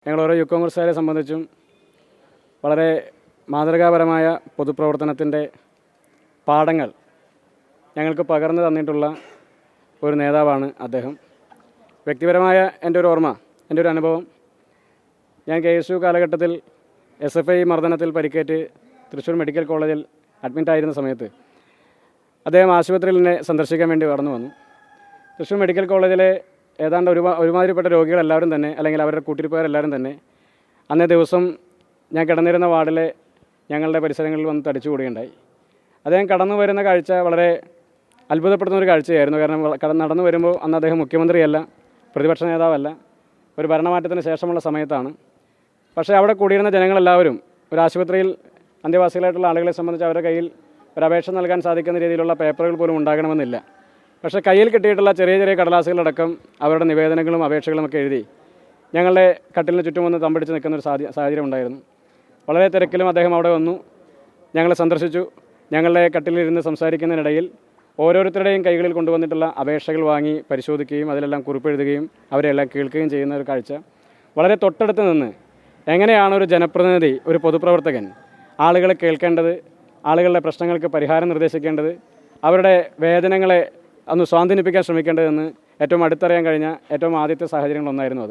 ഞങ്ങൾ ഓരോ യൂത്ത് കോൺഗ്രസ്സുകാരെ സംബന്ധിച്ചും വളരെ മാതൃകാപരമായ പൊതുപ്രവർത്തനത്തിൻ്റെ പാഠങ്ങൾ ഞങ്ങൾക്ക് പകർന്നു തന്നിട്ടുള്ള ഒരു നേതാവാണ് അദ്ദേഹം. വ്യക്തിപരമായ എൻ്റെ ഒരു ഓർമ്മ, എൻ്റെ ഒരു അനുഭവം, ഞാൻ KSU കാലഘട്ടത്തിൽ SFI മർദ്ദനത്തിൽ പരിക്കേറ്റ് തൃശ്ശൂർ മെഡിക്കൽ കോളേജിൽ അഡ്മിറ്റായിരുന്ന സമയത്ത് അദ്ദേഹം ആശുപത്രിയിൽ എന്നെ സന്ദർശിക്കാൻ വേണ്ടി കടന്നു വന്നു. തൃശ്ശൂർ മെഡിക്കൽ കോളേജിലെ ഏതാണ്ട് ഒരുമാതിരിപ്പെട്ട രോഗികളെല്ലാവരും തന്നെ, അല്ലെങ്കിൽ അവരുടെ കൂട്ടിരിപ്പുകാരെല്ലാവരും തന്നെ അന്നേ ദിവസം ഞാൻ കിടന്നിരുന്ന വാർഡിലെ ഞങ്ങളുടെ പരിസരങ്ങളിൽ വന്ന് തടിച്ചുകൂടുകയുണ്ടായി. അദ്ദേഹം കടന്നു വരുന്ന കാഴ്ച വളരെ അത്ഭുതപ്പെടുത്തുന്നൊരു കാഴ്ചയായിരുന്നു. കാരണം നടന്നു വരുമ്പോൾ അന്ന് അദ്ദേഹം മുഖ്യമന്ത്രിയല്ല, പ്രതിപക്ഷ നേതാവല്ല, ഒരു ഭരണമാറ്റത്തിന് ശേഷമുള്ള സമയത്താണ്. പക്ഷേ അവിടെ കൂടിയിരുന്ന ജനങ്ങളെല്ലാവരും ഒരു ആശുപത്രിയിൽ അന്തേവാസികളായിട്ടുള്ള ആളുകളെ സംബന്ധിച്ച് അവരുടെ കയ്യിൽ ഒരു അപേക്ഷ നൽകാൻ സാധിക്കുന്ന രീതിയിലുള്ള പേപ്പറുകൾ പോലും ഉണ്ടാകണമെന്നില്ല. പക്ഷേ കയ്യിൽ കിട്ടിയിട്ടുള്ള ചെറിയ ചെറിയ കടലാസുകളടക്കം അവരുടെ നിവേദനങ്ങളും അപേക്ഷകളുമൊക്കെ എഴുതി ഞങ്ങളുടെ കട്ടിലിന് ചുറ്റും വന്ന് തമ്പടിച്ച് നിൽക്കുന്ന ഒരു സാഹചര്യം ഉണ്ടായിരുന്നു. വളരെ തിരക്കിലും അദ്ദേഹം അവിടെ വന്നു, ഞങ്ങളെ സന്ദർശിച്ചു. ഞങ്ങളുടെ കട്ടിലിരുന്ന് സംസാരിക്കുന്നതിനിടയിൽ ഓരോരുത്തരുടെയും കൈകളിൽ കൊണ്ടുവന്നിട്ടുള്ള അപേക്ഷകൾ വാങ്ങി പരിശോധിക്കുകയും അതിലെല്ലാം കുറിപ്പെഴുതുകയും അവരെല്ലാം കേൾക്കുകയും ചെയ്യുന്ന ഒരു കാഴ്ച. വളരെ തൊട്ടടുത്ത് നിന്ന് എങ്ങനെയാണ് ഒരു ജനപ്രതിനിധി, ഒരു പൊതുപ്രവർത്തകൻ ആളുകളെ കേൾക്കേണ്ടത്, ആളുകളുടെ പ്രശ്നങ്ങൾക്ക് പരിഹാരം നിർദ്ദേശിക്കേണ്ടത്, അവരുടെ വേദനകളെ ഒന്ന് സ്വാന്തനിപ്പിക്കാൻ ശ്രമിക്കേണ്ടതെന്ന് ഏറ്റവും അടുത്തറിയാൻ കഴിഞ്ഞ ഏറ്റവും ആദ്യത്തെ സാഹചര്യങ്ങളൊന്നായിരുന്നു അത്.